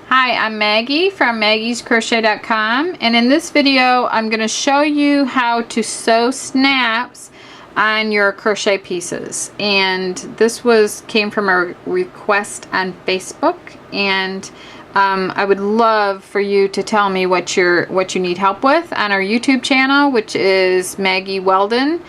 Hi, I'm Maggie from maggiescrochet.com, and in this video I'm going to show you how to sew snaps on your crochet pieces. And this came from a request on Facebook, and I would love for you to tell me what you need help with on our YouTube channel, which is Maggie Weldon.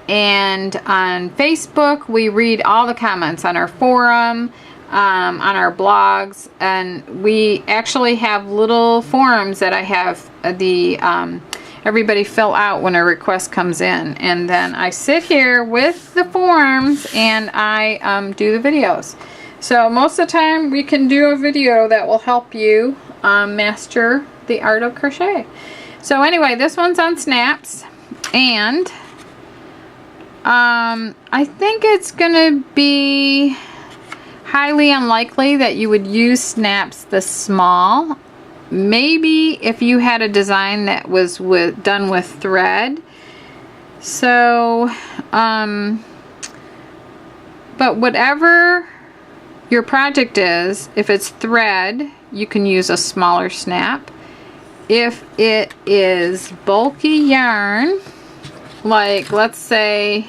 And on Facebook, we read all the comments on our forum, on our blogs, and we actually have little forums that I have everybody fill out when a request comes in, and then I sit here with the forms and I do the videos. So most of the time we can do a video that will help you master the art of crochet. So anyway, this one's on snaps, and I think it's gonna be highly unlikely that you would use snaps this small. Maybe if you had a design that was done with thread. So but whatever your project is, if it's thread, you can use a smaller snap. If it is bulky yarn, like let's say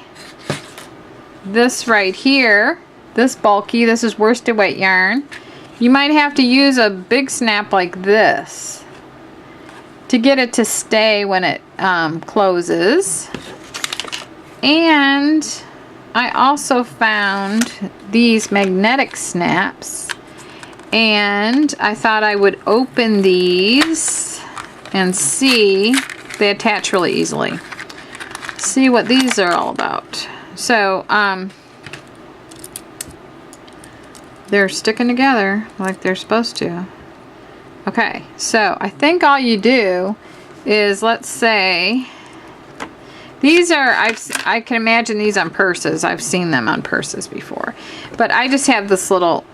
this right here, this bulky, this is worsted weight yarn, you might have to use a big snap like this to get it to stay when it closes. And I also found these magnetic snaps, and I thought I would open these and see. They attach really easily. See what these are all about. So they're sticking together like they're supposed to. Okay, so I think all you do is, let's say these are, I can imagine these on purses. I've seen them on purses before, but I just have this little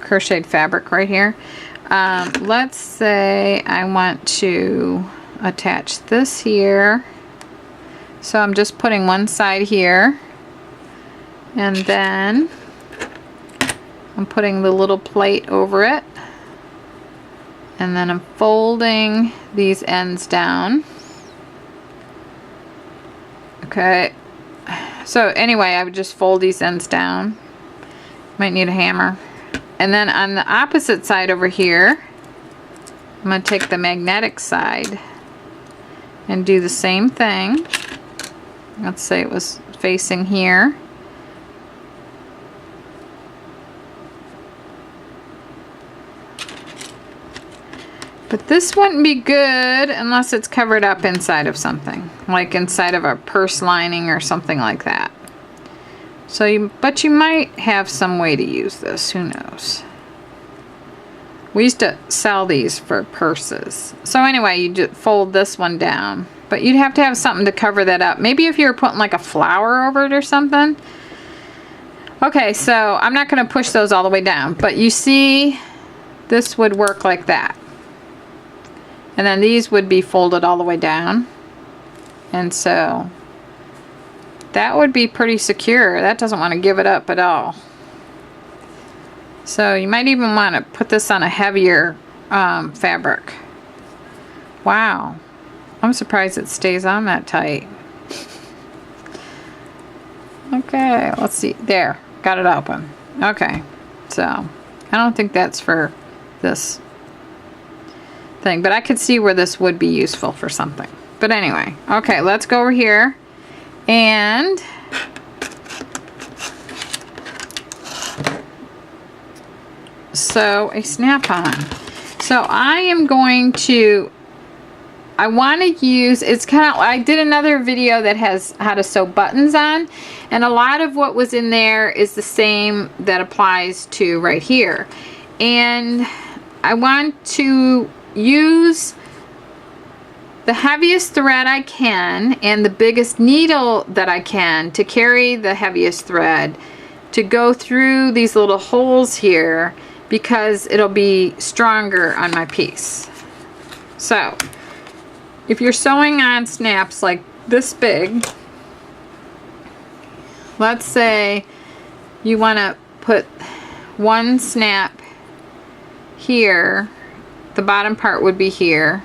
crocheted fabric right here. Let's say I want to attach this here, so I'm just putting one side here, and then I'm putting the little plate over it, and then I'm folding these ends down. Okay, so anyway, I would just fold these ends down. Might need a hammer. And then on the opposite side over here, I'm going to take the magnetic side and do the same thing. Let's say it was facing here. But this wouldn't be good unless it's covered up inside of something, like inside of a purse lining or something like that. So but you might have some way to use this, who knows. We used to sell these for purses. So anyway, you just fold this one down, but you'd have to have something to cover that up. Maybe if you were putting like a flower over it or something. Okay, so I'm not going to push those all the way down, but you see this would work like that. And then these would be folded all the way down. And so that would be pretty secure. That doesn't want to give it up at all. So you might even want to put this on a heavier fabric. Wow. I'm surprised it stays on that tight. Okay, let's see. There. Got it open. Okay. So I don't think that's for this thing, but I could see where this would be useful for something. But anyway, okay, let's go over here and sew a snap-on. So I am going to, I want to use, it's kind of, I did another video that has how to sew buttons on, and a lot of what was in there is the same that applies to right here. And I want to use the heaviest thread I can and the biggest needle that I can to carry the heaviest thread to go through these little holes here, because it'll be stronger on my piece. So if you're sewing on snaps like this big, let's say you want to put one snap here, the bottom part would be here,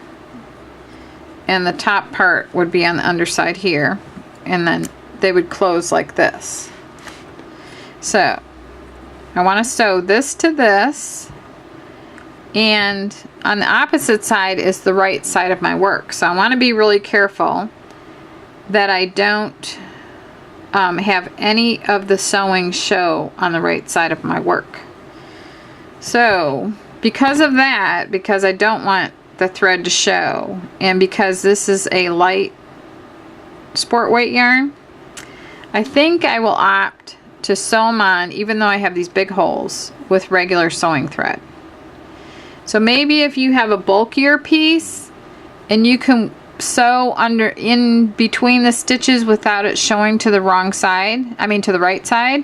and the top part would be on the underside here, and then they would close like this. So I want to sew this to this, and on the opposite side is the right side of my work. So I want to be really careful that I don't have any of the sewing show on the right side of my work. So because of that, because I don't want the thread to show, and because this is a light sport weight yarn, I think I will opt to sew them on, even though I have these big holes, with regular sewing thread. So maybe if you have a bulkier piece and you can sew under in between the stitches without it showing to the wrong side, I mean to the right side,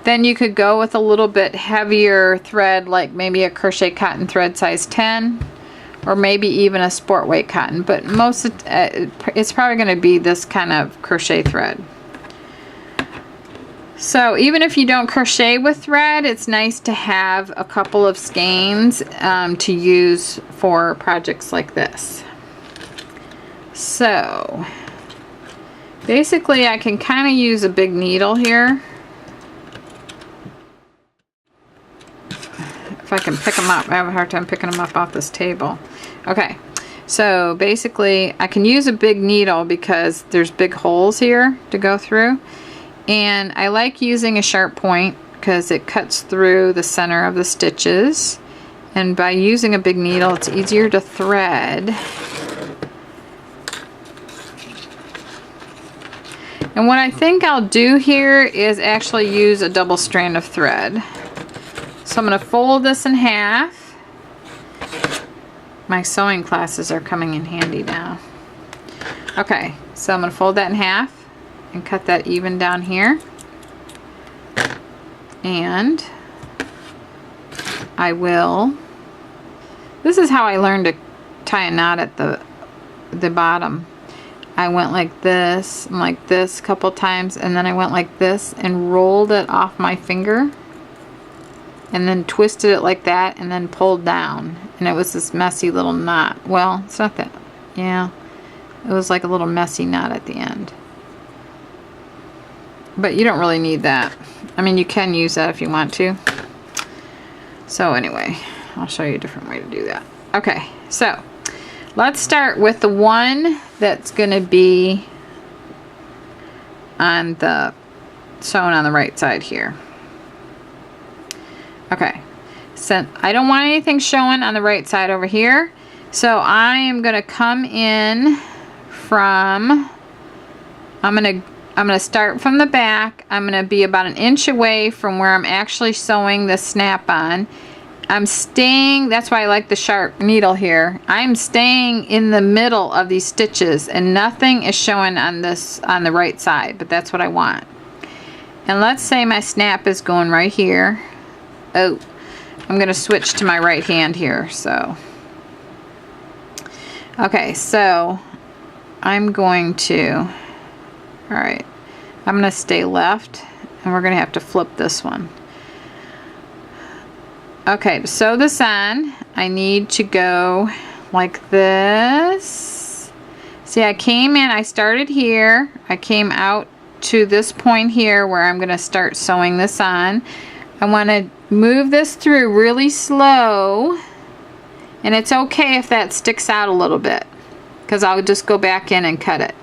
then you could go with a little bit heavier thread, like maybe a crochet cotton thread size 10, or maybe even a sport weight cotton, but most of, it's probably going to be this kind of crochet thread. So even if you don't crochet with thread, it's nice to have a couple of skeins to use for projects like this. So basically I can kind of use a big needle here. If I can pick them up. I have a hard time picking them up off this table. Okay, so basically I can use a big needle because there's big holes here to go through. And I like using a sharp point because it cuts through the center of the stitches. And by using a big needle, it's easier to thread. And what I think I'll do here is actually use a double strand of thread. So I'm going to fold this in half. My sewing classes are coming in handy now. Okay, so I'm going to fold that in half and cut that even down here. And I will, this is how I learned to tie a knot at the bottom. I went like this and like this a couple times, and then I went like this and rolled it off my finger, and then twisted it like that, and then pulled down, and it was this messy little knot. Well, it's not that, yeah, it was like a little messy knot at the end. But you don't really need that. I mean, you can use that if you want to. So anyway, I'll show you a different way to do that. Okay, so let's start with the one that's going to be on the sewn on the right side here. Okay, so I don't want anything showing on the right side over here, so I am going to come in from, I'm going to start from the back. I'm going to be about an inch away from where I'm actually sewing the snap on. I'm staying, that's why I like the sharp needle here. I'm staying in the middle of these stitches, and nothing is showing on this, on the right side, but that's what I want. And let's say my snap is going right here. Oh, I'm going to switch to my right hand here, so. Okay, so I'm going to, all right, I'm going to stay left, and we're going to have to flip this one. Okay, to sew this on, I need to go like this. See, I came in, I started here, I came out to this point here where I'm going to start sewing this on. I want to move this through really slow, and it's okay if that sticks out a little bit, because I'll just go back in and cut it.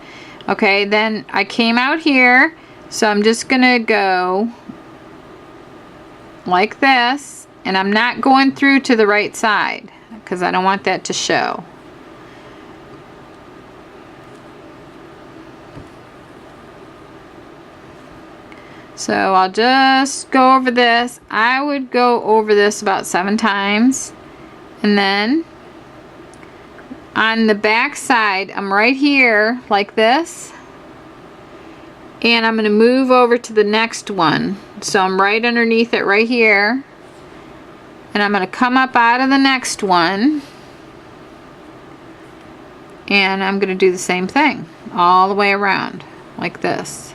Okay, then I came out here, so I'm just going to go like this, and I'm not going through to the right side because I don't want that to show. So I'll just go over this. I would go over this about 7 times, and then on the back side I'm right here like this, and I'm going to move over to the next one. So I'm right underneath it right here, and I'm going to come up out of the next one, and I'm going to do the same thing all the way around like this.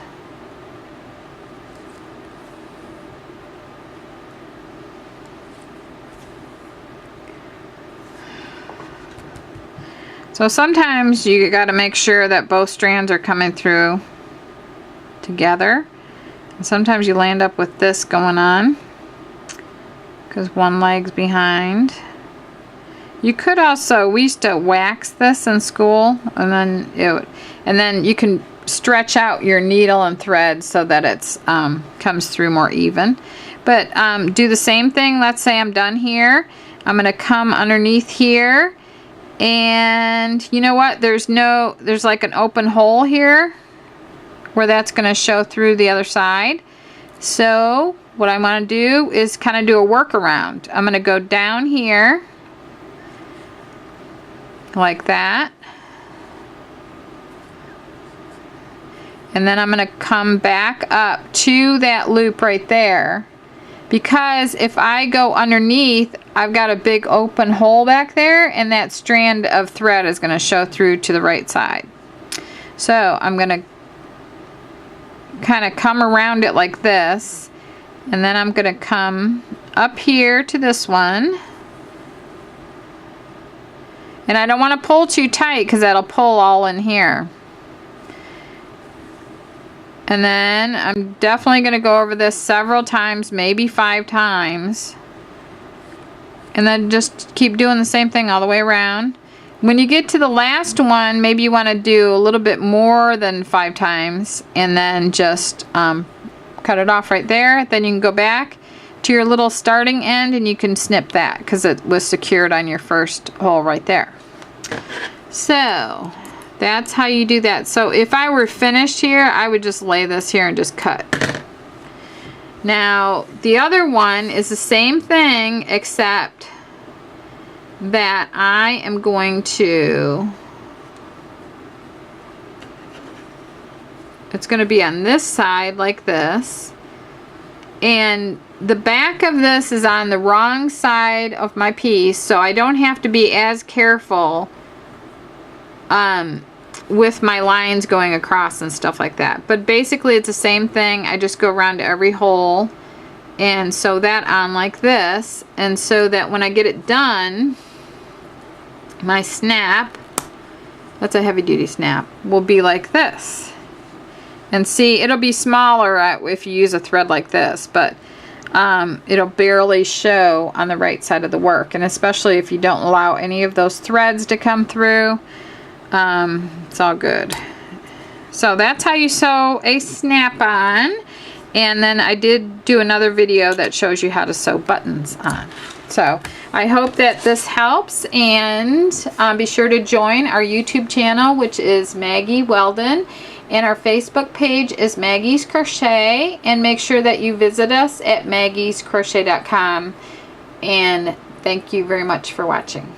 So sometimes you got to make sure that both strands are coming through together. And sometimes you land up with this going on because one leg's behind. You could also, we used to wax this in school, and then you can stretch out your needle and thread so that it's comes through more even. But do the same thing. Let's say I'm done here. I'm going to come underneath here, and you know what? There's like an open hole here where that's going to show through the other side. So what I want to do is kind of do a workaround. I'm going to go down here like that, and then I'm going to come back up to that loop right there, because if I go underneath, I've got a big open hole back there, and that strand of thread is going to show through to the right side. So I'm going to kind of come around it like this, and then I'm going to come up here to this one, and I don't want to pull too tight because that'll pull all in here. And then I'm definitely going to go over this several times, maybe 5 times. And then just keep doing the same thing all the way around. When you get to the last one, maybe you want to do a little bit more than 5 times. And then just cut it off right there. Then you can go back to your little starting end and you can snip that because it was secured on your first hole right there. So that's how you do that. So if I were finished here, I would just lay this here and just cut. Now the other one is the same thing, except that I am going to, it's going to be on this side like this, and the back of this is on the wrong side of my piece, so I don't have to be as careful with my lines going across and stuff like that. But basically it's the same thing. I just go around to every hole and sew that on like this, and so that when I get it done, my snap, that's a heavy duty snap, will be like this. And see, it'll be smaller if you use a thread like this, but it'll barely show on the right side of the work, and especially if you don't allow any of those threads to come through, it's all good. So that's how you sew a snap-on. And then I did do another video that shows you how to sew buttons on. So I hope that this helps, and be sure to join our YouTube channel, which is Maggie Weldon, and our Facebook page is Maggie's Crochet, and make sure that you visit us at maggiescrochet.com. And thank you very much for watching.